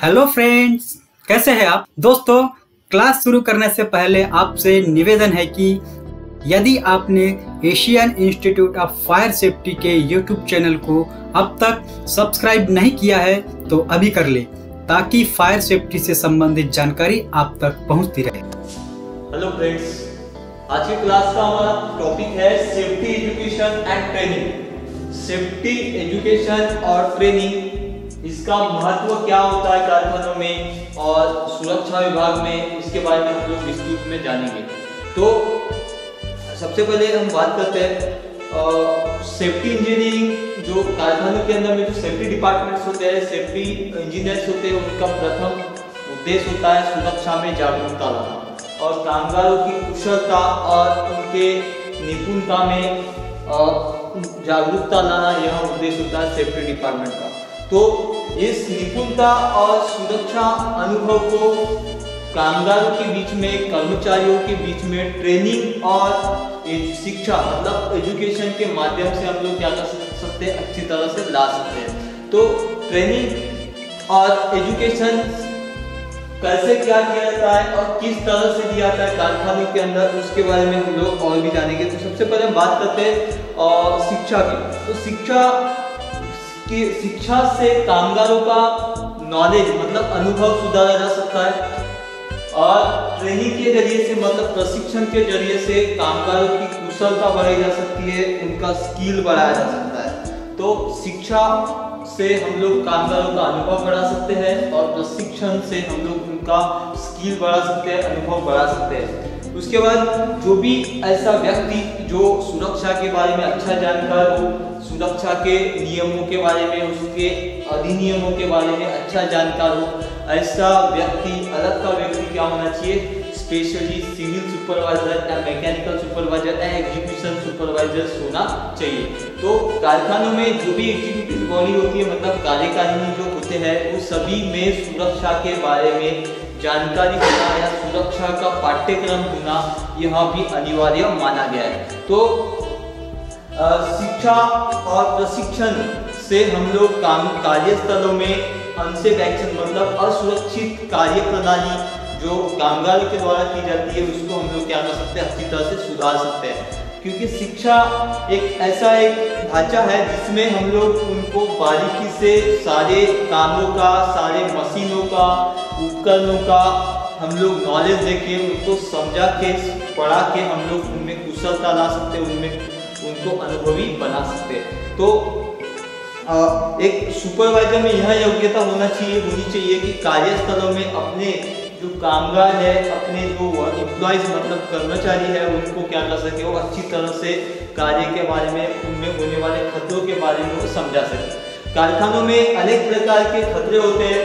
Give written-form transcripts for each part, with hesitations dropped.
Hello friends, कैसे हैं आप दोस्तों। क्लास शुरू करने से पहले आपसे निवेदन है कि यदि आपने Asian institute of fire safety के यूट्यूब चैनल को अब तक सब्सक्राइब नहीं किया है तो अभी कर ले, ताकि फायर सेफ्टी से संबंधित जानकारी आप तक पहुंचती रहे। हेलो फ्रेंड्स, आज की क्लास का हमारा टॉपिक है safety education and training. Safety education और ट्रेनिंग, इसका महत्व क्या होता है कारखानों में और सुरक्षा विभाग में, इसके बारे में हम लोग विस्तृत में जानेंगे। तो सबसे पहले हम बात करते हैं सेफ्टी इंजीनियरिंग। जो कारखानों के अंदर में जो सेफ्टी डिपार्टमेंट्स होते हैं, सेफ्टी इंजीनियर्स होते हैं, उनका प्रथम उद्देश्य होता है सुरक्षा में जागरूकता लाना और कामगारों की कुशलता और उनके निपुणता में जागरूकता लाना, यह उद्देश्य होता है सेफ्टी डिपार्टमेंट का। तो इस निपुणता और सुरक्षा अनुभव को कामगारों के बीच में, कर्मचारियों के बीच में ट्रेनिंग और शिक्षा मतलब एजुकेशन के माध्यम से हम लोग क्या कर सकते हैं, अच्छी तरह से ला सकते हैं। तो ट्रेनिंग और एजुकेशन कैसे क्या किया जाता है और किस तरह से दिया जाता है कारखानों के अंदर, उसके बारे में हम लोग और भी जानेंगे। तो सबसे पहले हम बात करते हैं शिक्षा की। तो शिक्षा से कामगारों का नॉलेज मतलब अनुभव सुधारा जा सकता है और ट्रेनिंग के जरिए से मतलब प्रशिक्षण के जरिए से कामगारों की कुशलता बढ़ाई जा सकती है, उनका स्किल बढ़ाया जा सकता है। तो शिक्षा से हम लोग कामगारों का अनुभव बढ़ा सकते हैं और प्रशिक्षण से हम लोग उनका स्किल बढ़ा सकते हैं, अनुभव बढ़ा सकते हैं। उसके बाद जो भी ऐसा व्यक्ति जो सुरक्षा के बारे में अच्छा जानकार हो, सुरक्षा के नियमों के बारे में, उसके अधिनियमों के बारे में अच्छा जानकार हो, ऐसा व्यक्ति, अलग का व्यक्ति क्या होना चाहिए, स्पेशली सिविल सुपरवाइजर या मैकेनिकल सुपरवाइजर या एग्जीक्यूशन सुपरवाइजर होना चाहिए। तो कारखानों में जो भी एग्जीक्यूटिव बॉडी होती है मतलब कार्यकारिणी जो होते हैं, वो सभी में सुरक्षा के बारे में जानकारी होना या सुरक्षा का पाठ्यक्रम होना यह भी अनिवार्य माना गया है। तो शिक्षा और प्रशिक्षण से हम लोग कार्यस्थलों में अनसेफ एक्शन मतलब असुरक्षित कार्य प्रणाली जो कामगारों के द्वारा की जाती है, उसको हम लोग क्या कर सकते हैं, अच्छी तरह से सुधार सकते हैं। क्योंकि शिक्षा एक ऐसा एक ढांचा है जिसमें हम लोग उनको बारीकी से सारे कामों का, सारे मशीनों का, उपकरणों का हम लोग नॉलेज देके, उनको समझा के, पढ़ा के हम लोग उनमें कुशलता ला सकते हैं, उनमें उनको अनुभवी बना सकते हैं। तो एक सुपरवाइजर में यह योग्यता होनी चाहिए कि कार्यस्थलों में अपने जो कामगार है, अपने जो एम्प्लॉइज मतलब कर्मचारी है, उनको क्या कर सके, वो अच्छी तरह से कार्य के बारे में, उनमें होने वाले खतरों के बारे में वो समझा सके। कारखानों में अनेक प्रकार के खतरे होते हैं,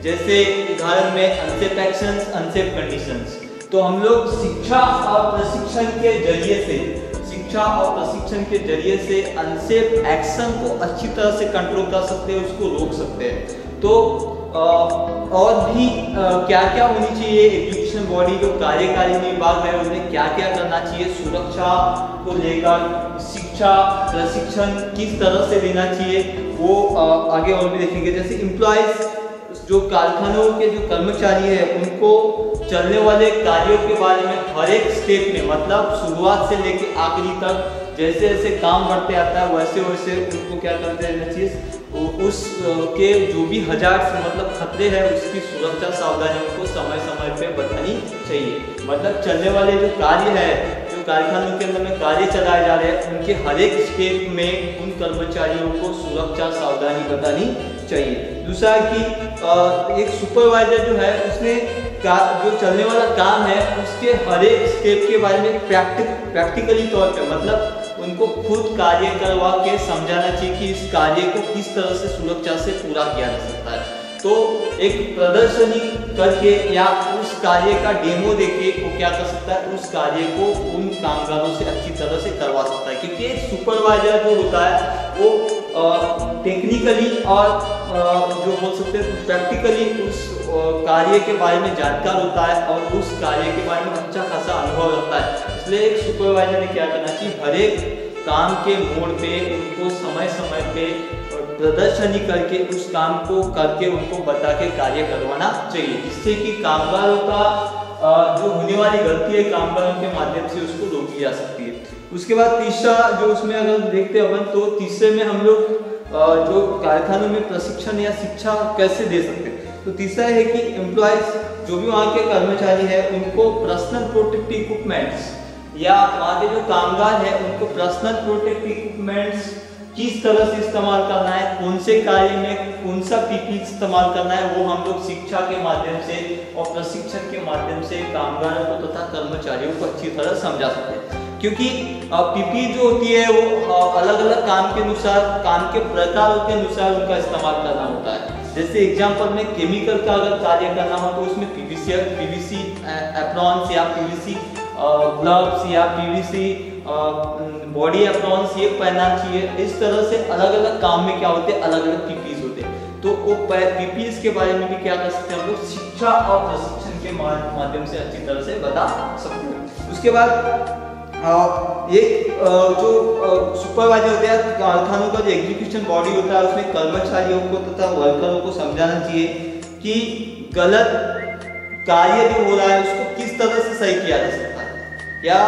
जैसे उदाहरण में अनसेफ एक्शंस, अनसेफ कंडीशंस। तो हम लोग शिक्षा और प्रशिक्षण के जरिए से अनसेफ एक्शन को अच्छी तरह से कंट्रोल कर सकते हैं, उसको रोक सकते हैं। तो और भी क्या क्या होनी चाहिए, एजुकेशन बॉडी जो कार्यकारिणी विभाग है उन्हें क्या क्या करना चाहिए, सुरक्षा को लेकर शिक्षा प्रशिक्षण किस तरह से देना चाहिए, वो आगे और भी देखेंगे। जैसे एम्प्लॉइज जो कारखानों के जो कर्मचारी है, उनको चलने वाले कार्यों के बारे में हर एक स्टेप में मतलब शुरुआत से लेकर आखिरी तक जैसे जैसे काम बढ़ते आता है वैसे वैसे उनको क्या करते रहना चाहिए, उस के जो भी हजार्ड्स मतलब खतरे हैं उसकी सुरक्षा सावधानियों को समय समय पे बतानी चाहिए। मतलब चलने वाले जो कार्य है, जो कारखानों के अंदर में कार्य चलाए जा रहे हैं, उनके हर एक स्टेप में उन कर्मचारियों को सुरक्षा सावधानी बतानी चाहिए। दूसरा कि एक सुपरवाइजर जो है उसने जो चलने वाला काम है उसके हर एक स्टेप के बारे में प्रैक्टिकली तौर पे मतलब उनको खुद कार्य करवा के समझाना चाहिए कि इस कार्य को किस तरह से सुरक्षा से पूरा किया जा सकता है। तो एक प्रदर्शनी करके या उस कार्य का डेमो देके वो क्या कर सकता है, उस कार्य को उन कामगारों से अच्छी तरह से करवा सकता है। क्योंकि एक सुपरवाइजर जो होता है वो टेक्निकली और जो बोल सकते हैं प्रैक्टिकली उस कार्य के बारे में जानकार होता है और उस कार्य के बारे में अच्छा खासा अनुभव रखता है। इसलिए एक सुपरवाइजर ने क्या करना चाहिए, हर एक काम के मोड़ पे उनको समय समय पे प्रदर्शनी करके उस काम को करके उनको बता के कार्य करवाना चाहिए, जिससे कि कामगारों का जो होने वाली गलती है कामगारों के माध्यम से उसको रोकी जा सकती है। उसके बाद तीसरा जो उसमें अगर देखते हैं अपन, तो तीसरे में हम लोग जो कारखानों में प्रशिक्षण या शिक्षा कैसे दे सकते हैं। तो तीसरा है कि एम्प्लॉयज जो भी वहाँ के कर्मचारी है उनको पर्सनल प्रोटेक्टिव इक्विपमेंट्स या वहाँ के जो कामगार है उनको पर्सनल प्रोटेक्टिव इक्विपमेंट्स किस तरह से इस्तेमाल करना है, कौन से कार्य में कौन सा पीपी इस्तेमाल करना है, वो हम लोग शिक्षा के माध्यम से और प्रशिक्षण के माध्यम से कामगारों को तथा कर्मचारियों को अच्छी तरह समझा सकते हैं। क्योंकि पीपी जो होती है वो अलग अलग काम के अनुसार, काम के प्रकारों के अनुसार उनका इस्तेमाल करना होता है। जैसे एग्जाम्पल में केमिकल का अगर कार्य करना हो तो उसमें पीवीसी एप्रॉन्स या पीवीसी ग्लव्स या पीवीसी बॉडी एप्रॉन्स ये पहनना चाहिए। इस तरह से अलग अलग काम में क्या होते हैं, अलग अलग पीपीज होते हैं। तो वो पीपीज के बारे में भी क्या कर सकते हैं हम लोग, शिक्षा और प्रशिक्षण के माध्यम से अच्छी तरह से बता सकते हैं। उसके बाद ये जो सुपरवाइजर होते हैं कारखानों का जो एग्जीक्यूशन बॉडी होता है उसमें कर्मचारियों को तथा वर्करों को समझाना चाहिए कि गलत कार्य जो हो रहा है उसको किस तरह से सही किया जा सकता है या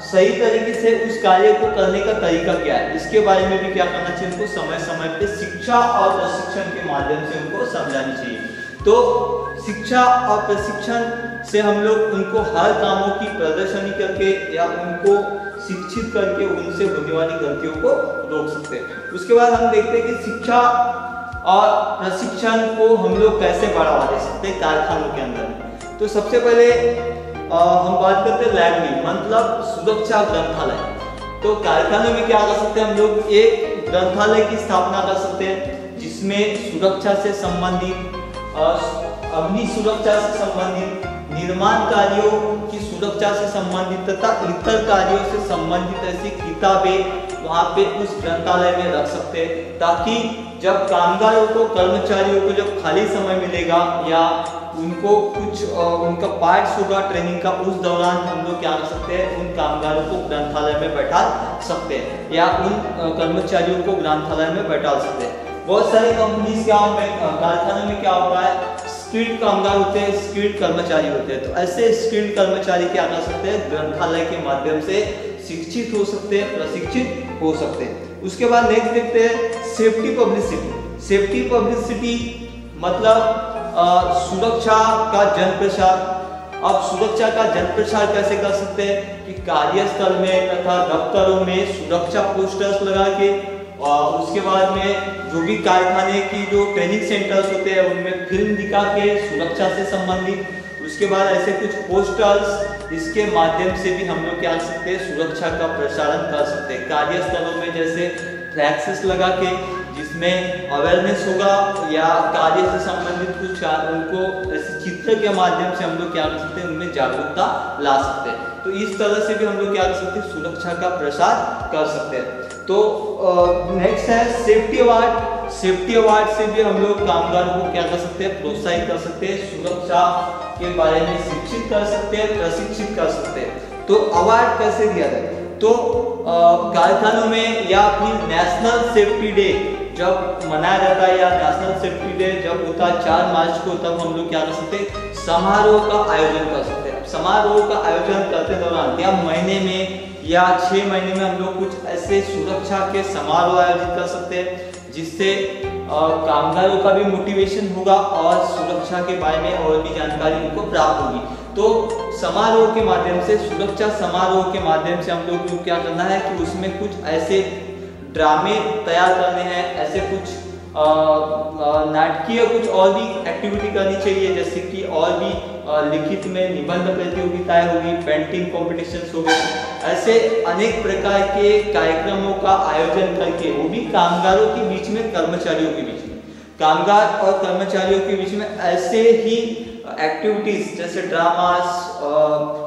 सही तरीके से उस कार्य को करने का तरीका क्या है, इसके बारे में भी क्या करना चाहिए, उनको समय समय पे शिक्षा और प्रशिक्षण के माध्यम से उनको समझानी चाहिए। तो शिक्षा और प्रशिक्षण से हम लोग उनको हर कामों की प्रदर्शनी करके या उनको शिक्षित करके उनसे होने वाली गलतियों को रोक सकते हैं। उसके बाद हम देखते हैं कि शिक्षा और प्रशिक्षण को हम लोग कैसे बढ़ावा दे सकते हैं कारखानों के अंदर। तो सबसे पहले हम बात करते हैं लैब, मतलब सुरक्षा ग्रंथालय। तो कारखानों में क्या कर सकते हैं हम लोग, एक ग्रंथालय की स्थापना कर सकते हैं जिसमें सुरक्षा से संबंधित, अग्नि सुरक्षा से संबंधित, निर्माण कार्यों की सुरक्षा से संबंधित तथा इतर कार्यों से संबंधित ऐसी किताबें वहाँ पे उस ग्रंथालय में रख सकते हैं, ताकि जब कामगारों को, कर्मचारियों को जब खाली समय मिलेगा या उनको कुछ उनका पार्ट्स होगा ट्रेनिंग का, उस दौरान हम लोग क्या कर सकते हैं, उन कामगारों को ग्रंथालय में बैठा सकते हैं या उन कर्मचारियों को ग्रंथालय में बैठा सकते हैं। बहुत सारी कंपनीज क्या कारखाने में क्या होता है, स्किल्ड कामगार होते हैं, स्किल्ड कर्मचारी होते हैं। तो ऐसे स्किल्ड कर्मचारी क्या कर सकते हैं, ग्रंथालय के माध्यम से शिक्षित हो सकते हैं, प्रशिक्षित हो सकते हैं। उसके बाद नेक्स्ट देखते हैं सेफ्टी पब्लिसिटी। सेफ्टी पब्लिसिटी मतलब सुरक्षा का जन प्रसार। अब सुरक्षा का जन प्रसार कैसे कर सकते हैं कि कार्यस्थल में तथा दफ्तरों में सुरक्षा पोस्टर्स लगा के, और उसके बाद में जो भी कारखाने की जो ट्रेनिंग सेंटर्स होते हैं उनमें फिल्म दिखा के सुरक्षा से संबंधित, उसके बाद ऐसे कुछ पोस्टर्स, इसके माध्यम से भी हम लोग क्या कर सकते हैं, सुरक्षा का प्रसारण कर सकते हैं। कार्यस्थलों में जैसे फ्लैक्सेस लगा के जिसमें अवेयरनेस होगा या कार्य से संबंधित कुछ उनको ऐसे चित्र के माध्यम से हम लोग क्या कर सकते हैं, उनमें जागरूकता ला सकते हैं। तो इस तरह से भी हम लोग क्या कर सकते हैं, सुरक्षा का प्रसार कर सकते हैं। तो नेक्स्ट है सेफ्टी अवार्ड। सेफ्टी अवार्ड से भी हम लोग कामगारों को क्या कर सकते हैं, प्रोत्साहित कर सकते हैं, सुरक्षा के बारे में शिक्षित कर सकते हैं, प्रशिक्षित कर सकते हैं। तो अवार्ड कैसे दिया जाए, तो कारखानों में या फिर नेशनल सेफ्टी डे जब मनाया जाता है या नेशनल सेफ्टी डे जब होता है 4 मार्च को, तब हम लोग क्या कर सकते हैं, समारोह का आयोजन कर सकते हैं। समारोह का आयोजन करते दौरान या महीने में या 6 महीने में हम लोग कुछ ऐसे सुरक्षा के समारोह आयोजित कर सकते हैं जिससे कामगारों का भी मोटिवेशन होगा और सुरक्षा के बारे में और भी जानकारी उनको प्राप्त होगी। तो समारोह के माध्यम से, सुरक्षा समारोह के माध्यम से हम लोग को क्या करना है कि उसमें कुछ ऐसे ड्रामे तैयार करने हैं, ऐसे कुछ नाटकीय कुछ और भी एक्टिविटी करनी चाहिए, जैसे कि और भी लिखित में निबंध प्रतियोगिताएं होगी, पेंटिंग कॉम्पिटिशन्स होंगे। ऐसे अनेक प्रकार के कार्यक्रमों का आयोजन करके, वो भी कामगारों के बीच में, कर्मचारियों के बीच में, कामगार और कर्मचारियों के बीच में ऐसे ही एक्टिविटीज जैसे ड्रामास,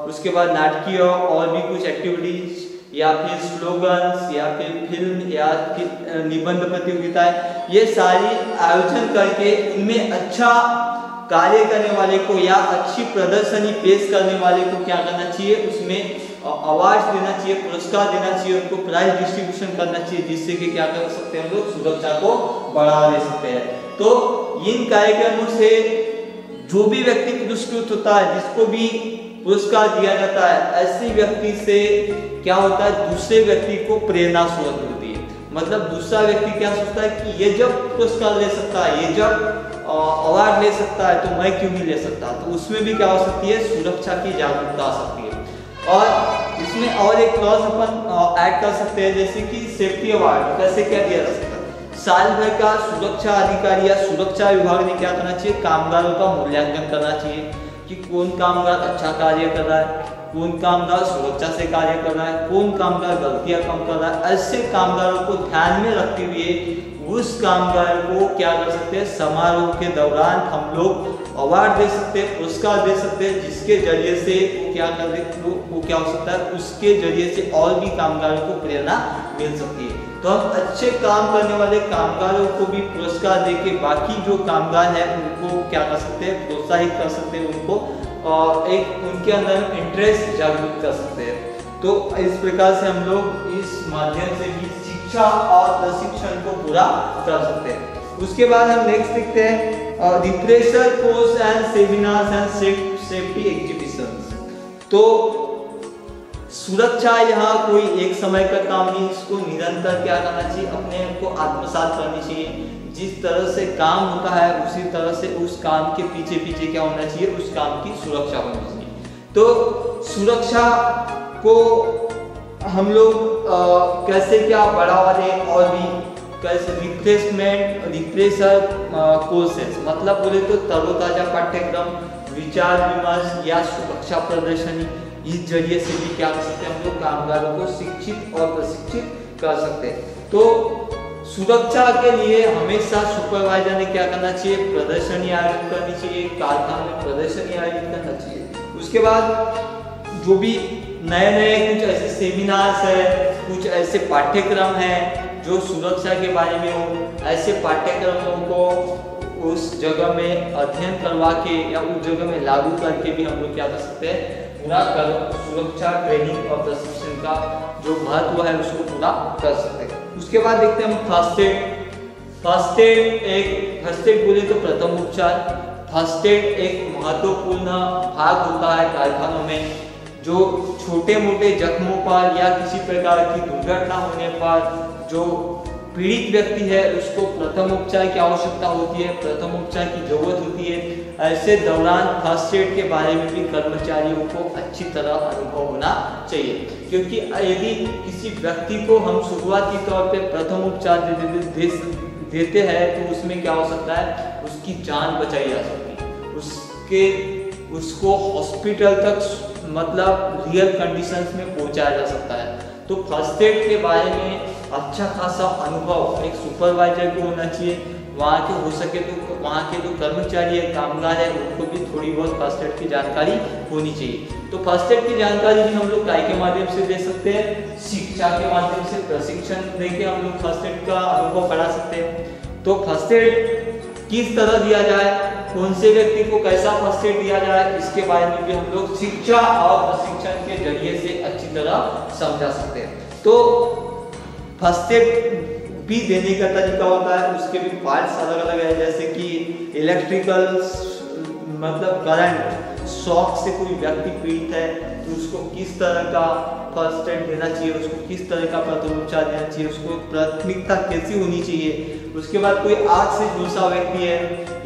उसके बाद नाटकीय और भी कुछ एक्टिविटीज या फिर स्लोगन्स या फिर फिल्म या फिर निबंध प्रतियोगिताएं, ये सारी आयोजन करके उनमें अच्छा कार्य करने वाले को या अच्छी प्रदर्शनी पेश करने वाले को क्या करना चाहिए, उसमें अवार्ड देना चाहिए, पुरस्कार देना चाहिए, उनको प्राइज डिस्ट्रीब्यूशन करना चाहिए, जिससे कि क्या कर सकते हैं हम लोग सुरक्षा को बढ़ावा दे सकते हैं। तो इन कार्यक्रमों से जो भी व्यक्ति पुरस्कृत होता है, जिसको भी पुरस्कार दिया जाता है, ऐसे व्यक्ति से क्या होता है, दूसरे व्यक्ति को प्रेरणा स्रोत मिलती है। मतलब दूसरा व्यक्ति क्या सोचता है कि ये जब पुरस्कार ले सकता है, ये जब अवार्ड ले सकता है, तो मैं क्यों नहीं ले सकता। तो उसमें भी क्या हो सकती है, सुरक्षा की जागरूकता आ सकती है। और इसमें और एक क्लॉज अपन ऐड कर सकते हैं, जैसे कि सेफ्टी अवार्ड कैसे क्या दिया जा सकता है। साल भर का सुरक्षा अधिकारी या सुरक्षा विभाग ने क्या करना चाहिए, कामगारों का मूल्यांकन करना चाहिए कि कौन कामगार अच्छा कार्य कर रहा है, कौन कामगार सुरक्षा से कार्य कर रहा है, कौन कामगार गलतियां कम कर रहा है। ऐसे कामगारों को ध्यान में रखते हुए उस कामगार को क्या कर सकते हैं, समारोह के दौरान हम लोग अवार्ड दे सकते हैं, पुरस्कार दे सकते हैं, जिसके जरिए से वो क्या कर वो क्या हो सकता है, उसके जरिए से और भी कामगारों को प्रेरणा मिल सकती है। तो हम अच्छे काम करने वाले कामगारों को भी पुरस्कार देके बाकी जो कामगार हैं उनको क्या कर सकते हैं, प्रोत्साहित कर सकते हैं, उनको एक उनके अंदर इंटरेस्ट जागरूक कर सकते हैं। तो इस प्रकार से हम लोग इस माध्यम से भी शिक्षा और प्रशिक्षण को पूरा कर सकते हैं। उसके बाद हम नेक्स्ट देखते हैं refresher course and seminars and safety exhibitions. तो सुरक्षा यहाँ कोई एक समय का काम नहीं, इसको निरंतर क्या करना चाहिए, अपने को आत्मसात करनी चाहिए। जिस तरह से काम होता है उसी तरह से उस काम के पीछे पीछे क्या होना चाहिए, उस काम की सुरक्षा होनी चाहिए। तो सुरक्षा को हम लोग कैसे क्या बढ़ावा दें, और भी कैसे रिफ्रेशर कोर्सेस, मतलब बोले तो तरोताजा पाठ्यक्रम, विचार विमर्श या सुरक्षा प्रदर्शनी, इस जरिए से भी क्या कर सकते हैं हम लोग कामगारों को शिक्षित और प्रशिक्षित कर सकते हैं। तो सुरक्षा के लिए हमेशा सुपरवाइजर ने क्या करना चाहिए, प्रदर्शनी आयोजित करनी चाहिए, कारखाने में प्रदर्शनी आयोजित करना चाहिए। उसके बाद जो भी नए नए कुछ ऐसे सेमिनार्स है, कुछ ऐसे पाठ्यक्रम हैं जो सुरक्षा के बारे में हो, ऐसे पाठ्यक्रमों को उस जगह में अध्ययन करवा के या उस जगह में लागू करके भी हम लोग क्या कर सकते हैं, पूरा सुरक्षा ट्रेनिंग और प्रशिक्षण का जो महत्व है उसको पूरा कर सकते हैं। उसके बाद देखते हैं हम फर्स्ट एड बोले तो प्रथम उपचार। फर्स्ट एड एक महत्वपूर्ण भाग होता है कारखानों में, जो छोटे मोटे जख्मों पर या किसी प्रकार की दुर्घटना होने पर जो पीड़ित व्यक्ति है उसको प्रथम उपचार की आवश्यकता होती है, प्रथम उपचार की जरूरत होती है। ऐसे दौरान फर्स्ट एड के बारे में भी कर्मचारियों को अच्छी तरह अनुभव होना चाहिए, क्योंकि यदि किसी व्यक्ति को हम शुरुआती तौर पे प्रथम उपचार देते हैं तो उसमें क्या हो सकता है, उसकी जान बचाई जा सकती है, उसको हॉस्पिटल तक मतलब रियल कंडीशंस में पहुंचाया जा सकता है। तो फर्स्ट एड के बारे में अच्छा खासा अनुभव एक सुपरवाइजर को होना चाहिए। वहाँ के हो सके तो वहाँ के जो कर्मचारी है, कामगार है, उनको भी थोड़ी बहुत फर्स्ट एड की जानकारी होनी चाहिए। तो फर्स्ट एड की जानकारी भी हम लोग काय के माध्यम से दे सकते हैं, शिक्षा के माध्यम से प्रशिक्षण देके हम लोग फर्स्ट एड का अनुभव बढ़ा सकते हैं। तो फर्स्ट एड किस तरह दिया जाए, कौन से व्यक्ति को कैसा फर्स्ट एड दिया जाए, इसके बारे में भी हम लोग शिक्षा और प्रशिक्षण के जरिए से अच्छी तरह समझा सकते हैं। तो फर्स्ट एड भी देने का तरीका होता है, उसके भी पार्ट्स अलग अलग है, जैसे कि इलेक्ट्रिकल मतलब करंट शॉक से कोई व्यक्ति पीड़ित है तो उसको किस तरह का फर्स्ट एड देना चाहिए, उसको किस तरह का प्रथम उपचार देना चाहिए, उसको प्राथमिकता कैसी होनी चाहिए। उसके बाद कोई आग से झुलसा व्यक्ति है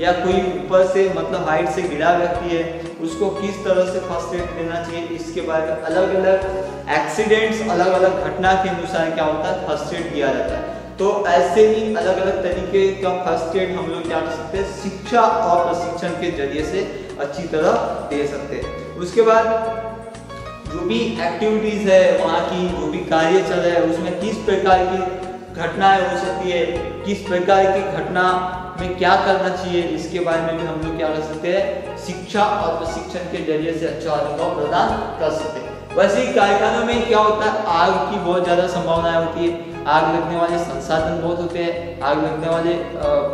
या कोई ऊपर से मतलब हाइट से गिरा व्यक्ति है, उसको किस तरह से फर्स्ट एड देना चाहिए, इसके बारे में अलग अलग एक्सीडेंट्स, अलग अलग घटना के अनुसार क्या होता है फर्स्ट एड दिया जाता है। तो ऐसे ही अलग अलग तरीके का फर्स्ट एड हम लोग क्या कर सकते हैं, शिक्षा और प्रशिक्षण के जरिए से अच्छी तरह दे सकते हैं। उसके बाद जो भी एक्टिविटीज है वहाँ की, जो भी कार्य चल रहा है उसमें किस प्रकार की घटनाएं हो सकती है, किस प्रकार की घटना में क्या करना चाहिए, इसके बारे में भी हम लोग क्या कर सकते हैं, शिक्षा और प्रशिक्षण के जरिए से अच्छा अनुभव प्रदान कर सकते हैं। वैसे ही कारखानों में क्या होता है, आग की बहुत ज़्यादा संभावनाएं होती है, आग लगने वाले संसाधन बहुत होते हैं, आग लगने वाले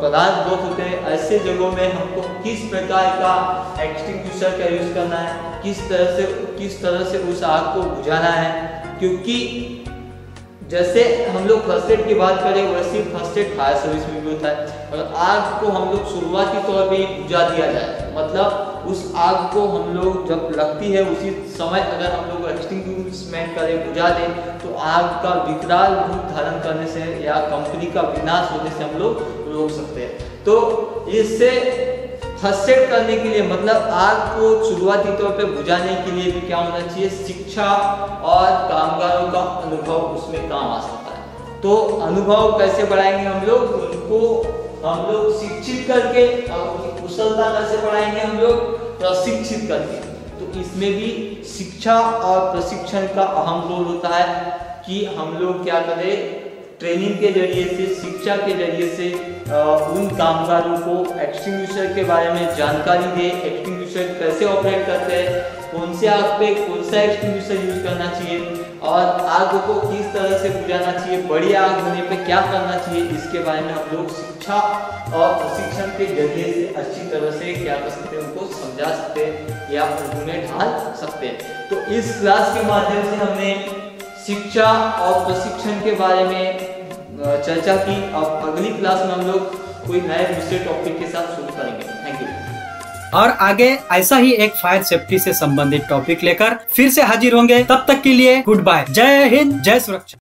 पदार्थ बहुत होते हैं। ऐसे जगहों में हमको किस प्रकार का एक्सटिंग्विशर का यूज़ करना है, किस तरह से उस आग को बुझाना है। क्योंकि जैसे हम लोग फर्स्ट एड की बात करें वैसे ही फर्स्ट एड फायर सर्विस में भी होता है। और आग को हम लोग शुरुआती तौर पे बुझा दिया जाए, मतलब उस आग को हम लोग जब लगती है उसी समय अगर हम लोग एक्सटिंग्विशमेंट करें, बुझा दें, तो आग का विकराल रूप धारण करने से या कंपनी का विनाश होने से हम लोग रोक सकते हैं। तो इससे फर्स्ट एड करने के लिए, मतलब आग को शुरुआती तौर पे बुझाने के लिए भी क्या होना चाहिए, शिक्षा और कामगारों का अनुभव उसमें काम आ सकता है। तो अनुभव कैसे बढ़ाएंगे हम लोग, उनको हम लोग शिक्षित करके, और उनकी कुशलता कैसे बढ़ाएंगे हम लोग, प्रशिक्षित करके। तो इसमें भी शिक्षा और प्रशिक्षण का अहम रोल होता है कि हम लोग क्या करें, ट्रेनिंग के जरिए से, शिक्षा के जरिए से उन कामगारों को एक्सटिंग्विशर के बारे में जानकारी दे, एक्सटिंग्विशर कैसे ऑपरेट करते हैं, कौन से आग पे कौन सा एक्सटिंग्विशर यूज करना चाहिए और आग को किस तरह से बुझाना चाहिए, बड़ी आग होने पे क्या करना चाहिए, इसके बारे में हम लोग शिक्षा और प्रशिक्षण के जरिए से अच्छी तरह से क्या कर सकते हैं, उनको समझा सकते हैं या उन्हें ढाल सकते हैं। तो इस क्लास के माध्यम से हमने शिक्षा और प्रशिक्षण के बारे में चर्चा की। अब अगली क्लास में हम लोग कोई नए दूसरे टॉपिक के साथ शुरू करेंगे। Thank you. और आगे ऐसा ही एक फायर सेफ्टी से संबंधित टॉपिक लेकर फिर से हाजिर होंगे। तब तक के लिए गुड बाय। जय हिंद, जय सुरक्षा।